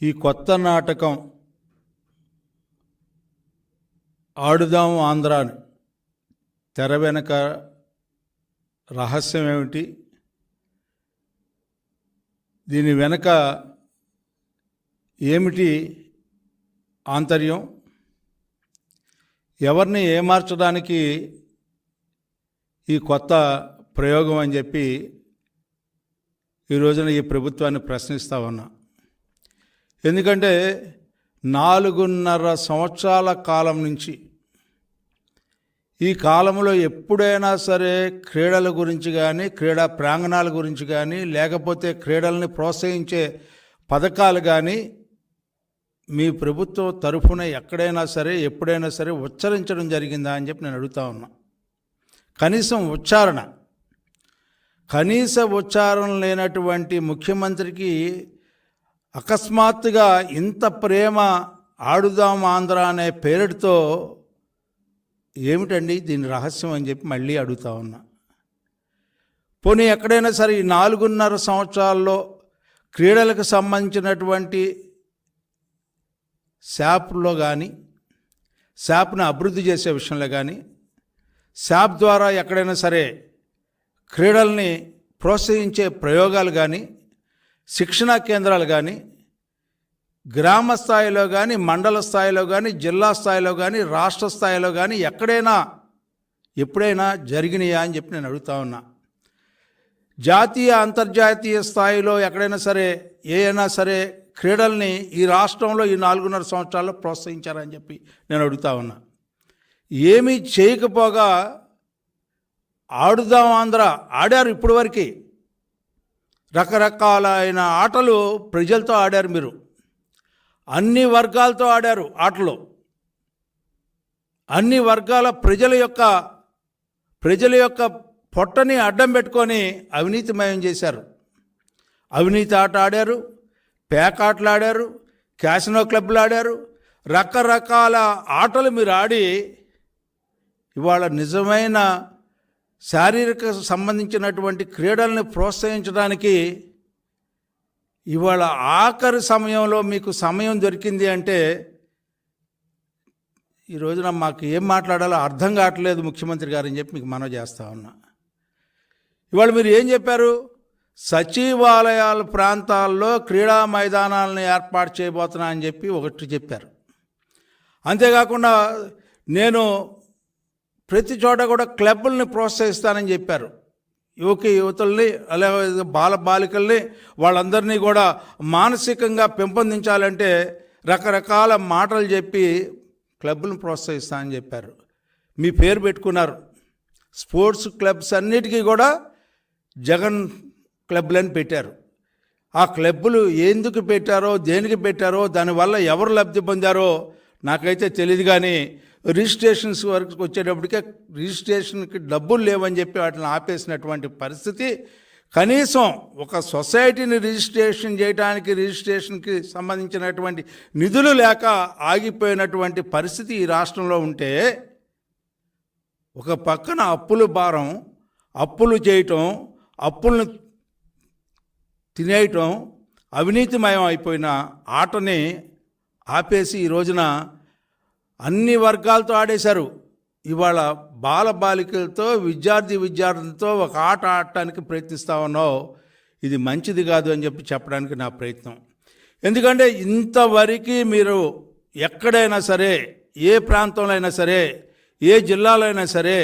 ఈ కొత్త నాటకం ఆడుదాం ఆంధ్రాని తెర వెనక రహస్యం ఏమిటి? దీని వెనక ఏమిటి ఆంతర్యం? ఎవరిని ఏమార్చడానికి ఈ కొత్త ప్రయోగం అని చెప్పి ఈ రోజున ఈ ప్రభుత్వాన్ని ప్రశ్నిస్తూ ఉన్నా. ఎందుకంటే 4.5 సంవత్సరాల కాలం నుంచి ఈ కాలంలో ఎప్పుడైనా సరే క్రీడల గురించి కానీ, క్రీడా ప్రాంగణాల గురించి కానీ, లేకపోతే క్రీడల్ని ప్రోత్సహించే పథకాలు కానీ మీ ప్రభుత్వం తరఫున ఎక్కడైనా సరే ఎప్పుడైనా సరే ఉచ్చరించడం జరిగిందా అని చెప్పి నేను అడుగుతా ఉన్నా. కనీస ఉచ్చారణ లేనటువంటి ముఖ్యమంత్రికి అకస్మాత్తుగా ఇంత ప్రేమ ఆడుదాం ఆంధ్ర అనే పేరుతో ఏమిటండి దీని రహస్యం అని చెప్పి మళ్ళీ అడుగుతా ఉన్నా. పోనీ ఎక్కడైనా సరే ఈ 4.5 సంవత్సరాల్లో క్రీడలకు సంబంధించినటువంటి శాప్లో కానీ, శాప్ను అభివృద్ధి చేసే విషయంలో కానీ, శాప్ ద్వారా ఎక్కడైనా సరే క్రీడల్ని ప్రోత్సహించే ప్రయోగాలు కానీ, శిక్షణా కేంద్రాలు కానీ, గ్రామ స్థాయిలో కానీ, మండల స్థాయిలో కానీ, జిల్లా స్థాయిలో కానీ, రాష్ట్ర స్థాయిలో కానీ ఎప్పుడైనా జరిగినాయా అని చెప్పి నేను అడుగుతా ఉన్నా. జాతీయ అంతర్జాతీయ స్థాయిలో ఎక్కడైనా సరే ఏమైనా సరే క్రీడల్ని ఈ రాష్ట్రంలో ఈ 4.5 సంవత్సరాల్లో ప్రోత్సహించారని చెప్పి నేను అడుగుతా ఉన్నా. ఏమీ చేయకపోగా ఆడుదాం ఆంధ్ర ఆడారు. ఇప్పుడు వరకు రకరకాలైన ఆటలు ప్రజలతో ఆడారు. మీరు అన్ని వర్గాలతో ఆడారు ఆటలు. అన్ని వర్గాల ప్రజల యొక్క పొట్టని అడ్డం పెట్టుకొని అవినీతిమయం చేశారు. అవినీతి ఆట ఆడారు, పేకాటలు ఆడారు, క్యాసినో క్లబ్లు ఆడారు, రకరకాల ఆటలు మీరు ఆడి ఇవాళ నిజమైన శారీరక సంబంధించినటువంటి క్రీడల్ని ప్రోత్సహించడానికి ఇవాళ ఆఖరి సమయంలో మీకు సమయం దొరికింది అంటే ఈ రోజున మాకు ఏం మాట్లాడాలో అర్థం కావట్లేదు ముఖ్యమంత్రి గారు అని చెప్పి మీకు మనవి చేస్తూ ఉన్నా. ఇవాళ మీరు ఏం చెప్పారు? సచివాలయాల ప్రాంతాల్లో క్రీడా మైదానాలను ఏర్పాటు చేయబోతున్నా అని చెప్పి ఒకటి చెప్పారు. అంతేకాకుండా నేను ప్రతి చోట కూడా క్లబ్బుల్ని ప్రోత్సహిస్తానని చెప్పారు. యువతుల్ని అలాగే బాలికల్ని వాళ్ళందరినీ కూడా మానసికంగా పెంపొందించాలంటే రకరకాల మాటలు చెప్పి క్లబ్బులను ప్రోత్సహిస్తానని చెప్పారు. మీ పేరు పెట్టుకున్నారు. స్పోర్ట్స్ క్లబ్స్ అన్నిటికీ కూడా జగన్ క్లబ్లని పెట్టారు. ఆ క్లబ్బులు ఎందుకు పెట్టారో, దేనికి పెట్టారో, దానివల్ల ఎవరు లబ్ధి పొందారో నాకైతే తెలియదు. కానీ రిజిస్ట్రేషన్స్ వరకు వచ్చేటప్పటికే రిజిస్ట్రేషన్కి డబ్బులు లేవని చెప్పి వాటిని ఆపేసినటువంటి పరిస్థితి. కనీసం ఒక సొసైటీని రిజిస్ట్రేషన్ చేయడానికి రిజిస్ట్రేషన్కి సంబంధించినటువంటి నిధులు లేక ఆగిపోయినటువంటి పరిస్థితి ఈ రాష్ట్రంలో ఉంటే, ఒక పక్కన అప్పుల భారం, అప్పులు చేయటం, అప్పులను తినేయటం, అవినీతిమయం అయిపోయిన ఆటని ఆపేసి ఈ రోజున అన్ని వర్గాలతో ఆడేశారు. ఇవాళ బాలికలతో విద్యార్థులతో ఒక ఆట ఆడటానికి ప్రయత్నిస్తూ ఉన్నావు. ఇది మంచిది కాదు అని చెప్పడానికి నా ప్రయత్నం. ఎందుకంటే ఇంతవరకు మీరు ఎక్కడైనా సరే, ఏ ప్రాంతంలో అయినా సరే, ఏ జిల్లాలో అయినా సరే,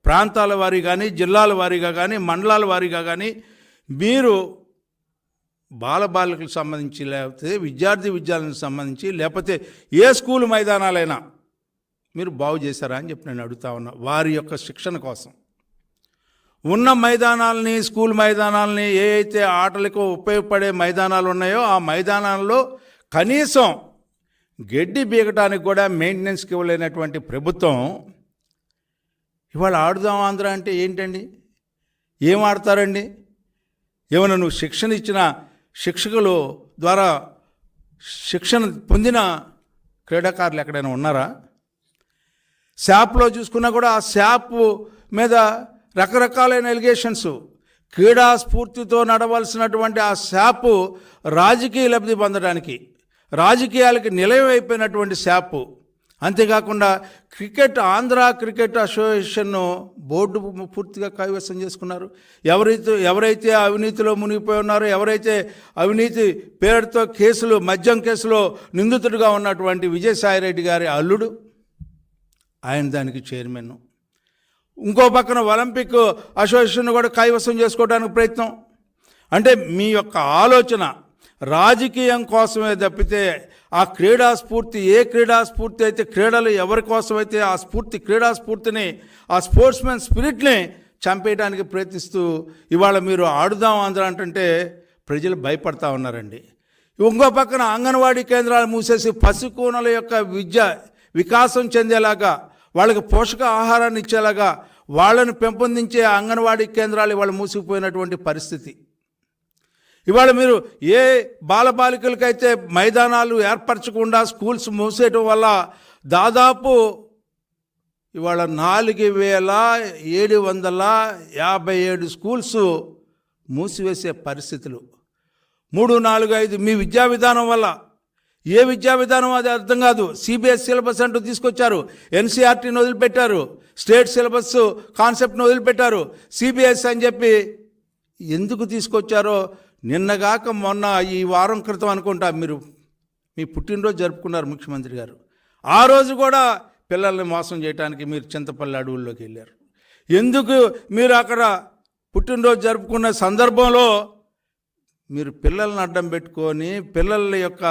ప్రాంతాల వారీ కానీ, జిల్లాల వారీగా కానీ, మండలాల వారీగా కానీ మీరు బాలికలకు సంబంధించి, లేకపోతే విద్యార్థులకు సంబంధించి, లేకపోతే ఏ స్కూల్ మైదానాలైనా మీరు బాగు చేశారా అని చెప్పి నేను అడుగుతా ఉన్నా. వారి యొక్క శిక్షణ కోసం ఉన్న మైదానాలని, స్కూల్ మైదానాలని, ఏ అయితే ఆటలకు ఉపయోగపడే మైదానాలు ఉన్నాయో ఆ మైదానాల్లో కనీసం గడ్డి బీగటానికి కూడా మెయింటెనెన్స్కి ఇవ్వలేనటువంటి ప్రభుత్వం ఇవాళ ఆడుదాం ఆంధ్ర అంటే ఏంటండి? ఏం ఆడతారండి? ఏమైనా నువ్వు శిక్షణ ఇచ్చిన శిక్షకులు ద్వారా శిక్షణ పొందిన క్రీడాకారులు ఎక్కడైనా ఉన్నారా? శాప్లో చూసుకున్నా కూడా ఆ శాప్ మీద రకరకాలైన ఎలిగేషన్స్. క్రీడా స్ఫూర్తితో నడవలసినటువంటి ఆ శాప్ రాజకీయ లబ్ధి పొందడానికి, రాజకీయాలకి నిలయం అయిపోయినటువంటి శాప్. అంతేకాకుండా ఆంధ్ర క్రికెట్ అసోసియేషన్ బోర్డు పూర్తిగా కైవసం చేసుకున్నారు. ఎవరైతే అవినీతిలో మునిగిపోయి ఉన్నారో, ఎవరైతే అవినీతి పేరుతో మద్యం కేసులో నిందితుడిగా ఉన్నటువంటి విజయసాయిరెడ్డి గారి అల్లుడు, ఆయన దానికి చైర్మన్. ఇంకో పక్కన ఒలింపిక్ అసోసియేషన్ కూడా కైవసం చేసుకోవడానికి ప్రయత్నం. అంటే మీ యొక్క ఆలోచన రాజకీయం కోసమే తప్పితే ఆ క్రీడా స్ఫూర్తి, ఏ క్రీడా స్ఫూర్తి అయితే క్రీడలు ఎవరి కోసమైతే ఆ స్ఫూర్తి, క్రీడా స్ఫూర్తిని, ఆ స్పోర్ట్స్మెన్ స్పిరిట్ని చంపేయడానికి ప్రయత్నిస్తూ ఇవాళ మీరు ఆడుదాం ఆంధ్ర అంటే ప్రజలు భయపడతా ఉన్నారండి. ఇంకో పక్కన అంగన్వాడీ కేంద్రాలు మూసేసి పసికూనల యొక్క వికాసం చెందేలాగా, వాళ్ళకి పోషక ఆహారాన్ని ఇచ్చేలాగా వాళ్ళని పెంపొందించే అంగన్వాడీ కేంద్రాలు ఇవాళ మూసుకుపోయినటువంటి పరిస్థితి. ఇవాళ మీరు ఏ బాలబాలికలకైతే మైదానాలు ఏర్పరచకుండా స్కూల్స్ మూసేయటం వల్ల దాదాపు ఇవాళ 4757 స్కూల్స్ మూసివేసే పరిస్థితులు. 3, 4, 5 మీ విద్యా విధానం వల్ల. ఏ విద్యా విధానం అది అర్థం కాదు. సిబిఎస్ సిలబస్ అంటూ తీసుకొచ్చారు, ఎన్సీఆర్టీని వదిలిపెట్టారు, స్టేట్ సిలబస్ కాన్సెప్ట్ని వదిలిపెట్టారు, సిబిఎస్ అని చెప్పి ఎందుకు తీసుకొచ్చారో నిన్నగాక మొన్న ఈ వారం క్రితం అనుకుంటా మీరు మీ పుట్టినరోజు జరుపుకున్నారు ముఖ్యమంత్రి గారు. ఆ రోజు కూడా పిల్లల్ని మోసం చేయడానికి మీరు చింతపల్లి అడవుల్లోకి వెళ్ళారు. ఎందుకు మీరు అక్కడ పుట్టినరోజు జరుపుకున్న సందర్భంలో మీరు పిల్లల్ని అడ్డం పెట్టుకొని, పిల్లల యొక్క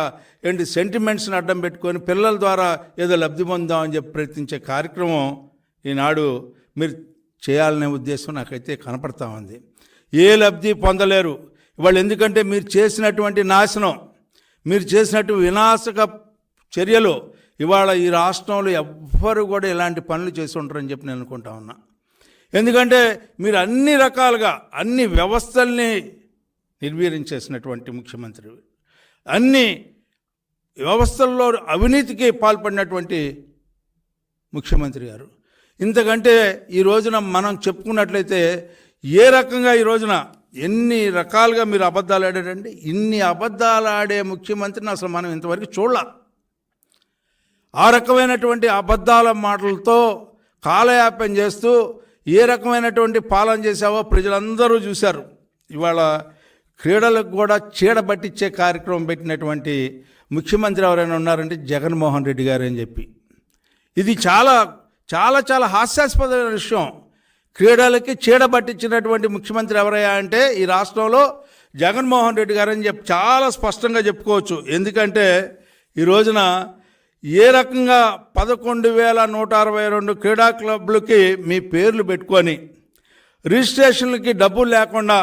సెంటిమెంట్స్ని అడ్డం పెట్టుకొని పిల్లల ద్వారా ఏదో లబ్ధి పొందామని చెప్పి ప్రయత్నించే కార్యక్రమం ఈనాడు మీరు చేయాలనే ఉద్దేశం నాకైతే కనపడతా ఉంది. ఏ లబ్ధి పొందలేరు వాళ్ళు. ఎందుకంటే మీరు చేసినటువంటి నాశనం, మీరు చేసినట్టు వినాశక చర్యలు ఇవాళ ఈ రాష్ట్రంలో ఎవ్వరు కూడా ఇలాంటి పనులు చేసి ఉంటారని చెప్పి నేను అనుకుంటా ఉన్నా. ఎందుకంటే మీరు అన్ని రకాలుగా అన్ని వ్యవస్థల్ని నిర్వీర్యం చేసినటువంటి ముఖ్యమంత్రి, అన్ని వ్యవస్థల్లో అవినీతికి పాల్పడినటువంటి ముఖ్యమంత్రి గారు. ఇంతకంటే ఈ రోజున మనం చెప్పుకున్నట్లయితే ఏ రకంగా ఈ రోజున ఎన్ని రకాలుగా మీరు అబద్ధాలు ఆడారండి. ఇన్ని అబద్ధాలు ఆడే ముఖ్యమంత్రిని అసలు మనం ఇంతవరకు చూడాల. ఆ రకమైనటువంటి అబద్ధాల మాటలతో కాలయాపన చేస్తూ ఏ రకమైనటువంటి పాలన చేశావో ప్రజలందరూ చూశారు. ఇవాళ క్రీడలకు కూడా చీడబట్టించే కార్యక్రమం పెట్టినటువంటి ముఖ్యమంత్రి ఎవరైనా ఉన్నారంటే జగన్మోహన్ రెడ్డి గారు అని చెప్పి. ఇది చాలా చాలా చాలా హాస్యాస్పదమైన విషయం. క్రీడలకి చీడబట్టించినటువంటి ముఖ్యమంత్రి ఎవరయ్యా అంటే ఈ రాష్ట్రంలో జగన్మోహన్ రెడ్డి గారు అని చెప్పి చాలా స్పష్టంగా చెప్పుకోవచ్చు. ఎందుకంటే ఈ రోజున ఏ రకంగా 11,162 క్రీడా క్లబ్లకి మీ పేర్లు పెట్టుకొని రిజిస్ట్రేషన్లకి డబ్బులు లేకుండా,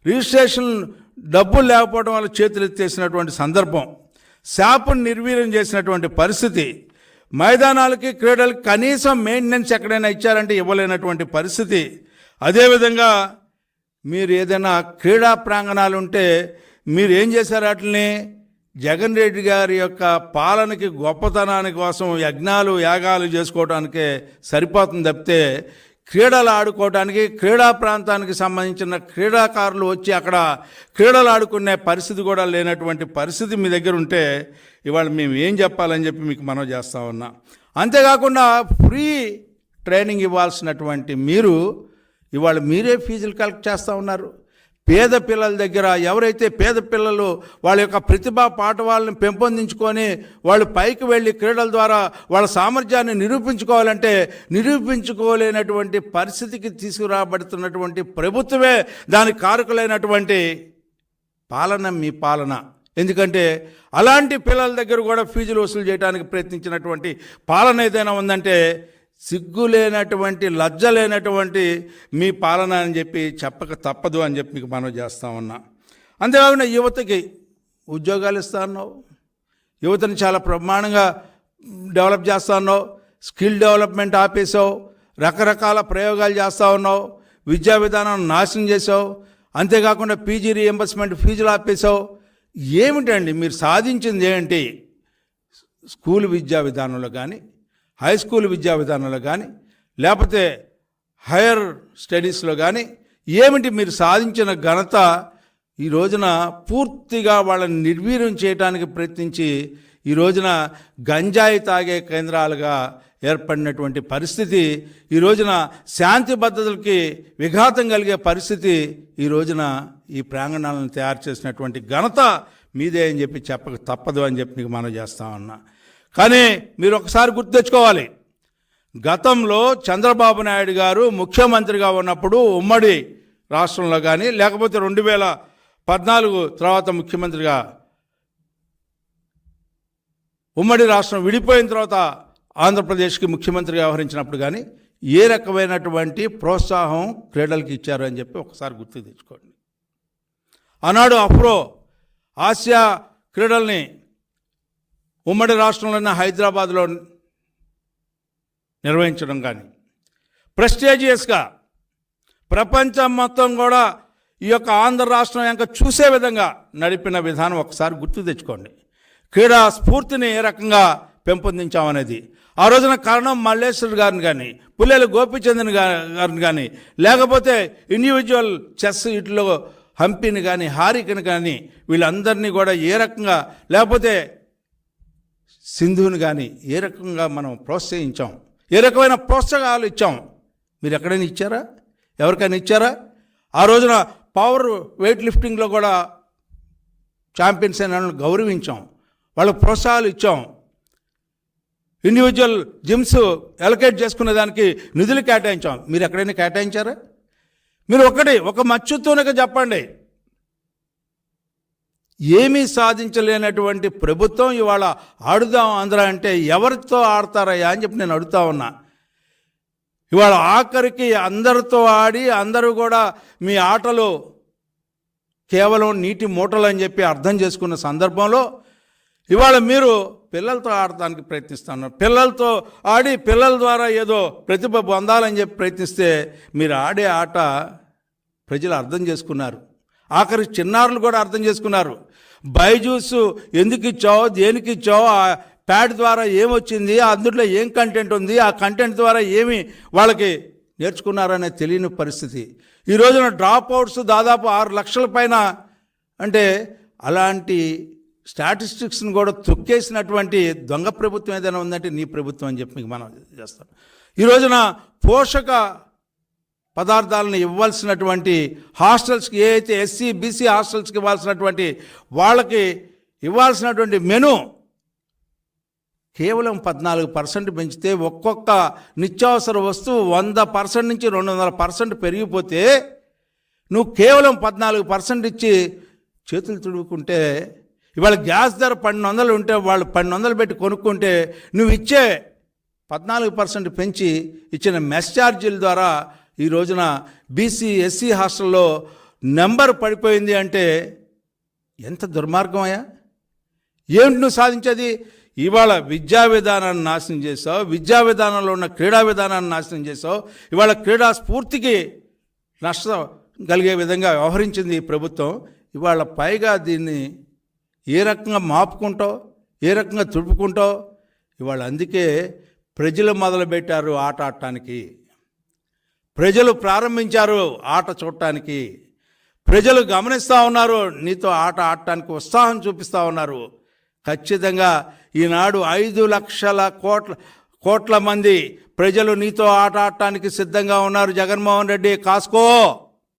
రిజిస్ట్రేషన్ డబ్బులు లేకపోవడం వల్ల చేతులు ఎత్తేసినటువంటి సందర్భం, శాపను నిర్వీర్యం చేసినటువంటి పరిస్థితి, మైదానాలకి క్రీడలకి కనీసం మెయింటెనెన్స్ ఎక్కడైనా ఇచ్చారంటే ఇవ్వలేనటువంటి పరిస్థితి. అదేవిధంగా మీరు ఏదైనా క్రీడా ప్రాంగణాలు ఉంటే మీరు ఏం చేశారు? వాటిని జగన్ రెడ్డి గారి యొక్క పాలనకి గొప్పతనాని కోసం యజ్ఞాలు యాగాలు చేసుకోవడానికే సరిపోతుంది తప్పితే క్రీడలు ఆడుకోవడానికి, క్రీడా ప్రాంతానికి సంబంధించిన క్రీడాకారులు వచ్చి అక్కడ క్రీడలు ఆడుకునే పరిస్థితి కూడా లేనటువంటి పరిస్థితి మీ దగ్గర ఉంటే ఇవాళ మేము ఏం చెప్పాలని చెప్పి మీకు మనవి చేస్తూ ఉన్నా. అంతేకాకుండా ఫ్రీ ట్రైనింగ్ ఇవ్వాల్సినటువంటి మీరు ఇవాళ మీరే ఫీజులు కలెక్ట్ చేస్తూ ఉన్నారు. పేద పిల్లల దగ్గర ఎవరైతే పేద పిల్లలు వాళ్ళ యొక్క ప్రతిభా పాఠవాళ్ళని పెంపొందించుకొని వాళ్ళు పైకి వెళ్ళి క్రీడల ద్వారా వాళ్ళ సామర్థ్యాన్ని నిరూపించుకోవాలంటే నిరూపించుకోలేనటువంటి పరిస్థితికి తీసుకురాబడుతున్నటువంటి ప్రభుత్వమే దానికి కారకులైనటువంటి పాలన మీ పాలన. ఎందుకంటే అలాంటి పిల్లల దగ్గర కూడా ఫీజులు వసూలు చేయడానికి ప్రయత్నించినటువంటి పాలన ఏదైనా ఉందంటే సిగ్గు లేనటువంటి, లజ్జ లేనటువంటి మీ పాలన అని చెప్పి చెప్పక తప్పదు అని చెప్పి మీకు మనవి చేస్తూ ఉన్నా. అంతేకాకుండా యువతకి ఉద్యోగాలు ఇస్తా ఉన్నావు, యువతని చాలా బ్రహ్మాండంగా డెవలప్ చేస్తూ ఉన్నావు, స్కిల్ డెవలప్మెంట్ ఆపేసావు, రకరకాల ప్రయోగాలు చేస్తూ ఉన్నావు, విద్యా విధానాన్ని నాశనం చేసావు. అంతేకాకుండా పీజీ రీఎంబర్స్మెంట్ ఫీజులు ఆపేసావు. ఏమిటండి మీరు సాధించింది ఏంటి? స్కూల్ విద్యా విధానంలో కానీ, హై స్కూల్ విద్యా విధానంలో కానీ, లేకపోతే హైయర్ స్టడీస్లో కానీ ఏమిటి మీరు సాధించిన ఘనత? ఈ రోజున పూర్తిగా వాళ్ళని నిర్వీర్యం చేయడానికి ప్రయత్నించి ఈ రోజున గంజాయి తాగే కేంద్రాలుగా ఏర్పడినటువంటి పరిస్థితి, ఈ రోజున శాంతి భద్రతలకి విఘాతం కలిగే పరిస్థితి ఈ రోజున ఈ ప్రాంగణాలను తయారు చేసినటువంటి ఘనత మీదే అని చెప్పి చెప్పక తప్పదు అని చెప్పి నీకు మనం చేస్తా ఉన్నా. కానీ మీరు ఒకసారి గుర్తు తెచ్చుకోవాలి, గతంలో చంద్రబాబు నాయుడు గారు ముఖ్యమంత్రిగా ఉన్నప్పుడు ఉమ్మడి రాష్ట్రంలో కానీ లేకపోతే 2014 తర్వాత ముఖ్యమంత్రిగా ఉమ్మడి రాష్ట్రం విడిపోయిన తర్వాత ఆంధ్రప్రదేశ్కి ముఖ్యమంత్రిగా వ్యవహరించినప్పుడు కానీ ఏ రకమైనటువంటి ప్రోత్సాహం క్రీడలకు ఇచ్చారు అని చెప్పి ఒకసారి గుర్తు తెచ్చుకోండి. ఆనాడు అఫ్రో ఆసియా క్రీడల్ని ఉమ్మడి రాష్ట్రంలోని హైదరాబాద్లో నిర్వహించడం కానీ ప్రెస్టీజియస్గా ప్రపంచం మొత్తం కూడా ఈ యొక్క ఆంధ్ర రాష్ట్రం ఇంకా చూసే విధంగా నడిపిన విధానం ఒకసారి గుర్తు తెచ్చుకోండి. క్రీడా స్ఫూర్తిని ఏ రకంగా పెంపొందించామనేది ఆ రోజున కరణం మల్లేశ్వర్ గారిని కానీ పుల్లెల గోపిచందన్ గారిని కానీ లేకపోతే ఇండివిజువల్ చెస్ ఇట్లో హంపిని కానీ హారికని కానీ వీళ్ళందరినీ కూడా ఏ రకంగా, లేకపోతే సింధుని కానీ ఏ రకంగా మనం ప్రోత్సహించాం, ఏ రకమైన ప్రోత్సాహాలు ఇచ్చాం. మీరు ఎక్కడైనా ఇచ్చారా? ఎవరికైనా ఇచ్చారా? ఆ రోజున పవర్ వెయిట్ లిఫ్టింగ్లో కూడా ఛాంపియన్స్ అయిన గౌరవించాం, వాళ్ళకు ప్రోత్సాహాలు ఇచ్చాం. ఇండివిజువల్ జిమ్స్ ఎలకేట్ చేసుకునే దానికి నిధులు కేటాయించాం. మీరు ఎక్కడైనా కేటాయించారా? మీరు ఒక మచ్చుతూనక చెప్పండి. ఏమీ సాధించలేనటువంటి ప్రభుత్వం ఇవాళ ఆడుదాం ఆంధ్ర అంటే ఎవరితో ఆడతారయ్యా అని చెప్పి నేను అడుగుతా ఉన్నా. ఇవాళ ఆఖరికి అందరితో ఆడి అందరూ కూడా మీ ఆటలు కేవలం నీటి మూటలు అని చెప్పి అర్థం చేసుకున్న సందర్భంలో ఇవాళ మీరు పిల్లలతో ఆడటానికి ప్రయత్నిస్తున్నారు. పిల్లలతో ఆడి పిల్లల ద్వారా ఏదో ప్రతిభ పొందాలని చెప్పి ప్రయత్నిస్తే మీరు ఆడే ఆట ప్రజలు అర్థం చేసుకున్నారు. ఆఖరికి చిన్నారులు కూడా అర్థం చేసుకున్నారు. బైజూస్ ఎందుకు ఇచ్చావో, దేనికి ఇచ్చావో, ఆ ప్యాడ్ ద్వారా ఏమొచ్చింది, అందులో ఏం కంటెంట్ ఉంది, ఆ కంటెంట్ ద్వారా ఏమి వాళ్ళకి నేర్చుకున్నారనే తెలియని పరిస్థితి. ఈ రోజున డ్రాప్ అవుట్స్ దాదాపు 6 లక్షల పైన. అంటే అలాంటి స్టాటిస్టిక్స్ని కూడా తొక్కేసినటువంటి దొంగ ప్రభుత్వం ఏదైనా ఉందంటే నీ ప్రభుత్వం అని చెప్పి మీకు మనం చేస్తాం. ఈ రోజున పోషక పదార్థాలను ఇవ్వాల్సినటువంటి హాస్టల్స్కి, ఏ అయితే ఎస్సీ బీసీ హాస్టల్స్కి ఇవ్వాల్సినటువంటి వాళ్ళకి ఇవ్వాల్సినటువంటి మెను కేవలం 14% పెంచితే ఒక్కొక్క నిత్యావసర వస్తువు 100% నుంచి 200% పెరిగిపోతే నువ్వు కేవలం 14% ఇచ్చి చేతులు తుడుకుంటే, ఇవాళ గ్యాస్ ధర 1200 ఉంటే వాళ్ళు 1200 పెట్టి కొనుక్కుంటే నువ్వు ఇచ్చే 14% పెంచి ఇచ్చిన మెస్ ఛార్జీల ద్వారా ఈ రోజున బీసీ ఎస్సీ హాస్టల్లో నెంబర్ పడిపోయింది అంటే ఎంత దుర్మార్గమయ్యా? ఏమిటి నువ్వు సాధించేది? ఇవాళ విద్యా విధానాన్ని నాశనం చేసావు, విద్యా విధానంలో ఉన్న క్రీడా విధానాన్ని నాశనం చేసావు. ఇవాళ క్రీడా స్ఫూర్తికి నష్టం కలిగే విధంగా వ్యవహరించింది ఈ ప్రభుత్వం. ఇవాళ పైగా దీన్ని ఏ రకంగా మాపుకుంటావు, ఏ రకంగా తుడుపుకుంటావు? ఇవాళ అందుకే ప్రజలు మొదలుపెట్టారు ఆట ఆడటానికి, ప్రజలు ప్రారంభించారు ఆట చూడటానికి, ప్రజలు గమనిస్తూ ఉన్నారు, నీతో ఆట ఆడటానికి ఉత్సాహం చూపిస్తూ ఉన్నారు. ఖచ్చితంగా ఈనాడు 5 లక్షల కోట్ల మంది ప్రజలు నీతో ఆట ఆడటానికి సిద్ధంగా ఉన్నారు. జగన్మోహన్ రెడ్డి కాసుకో.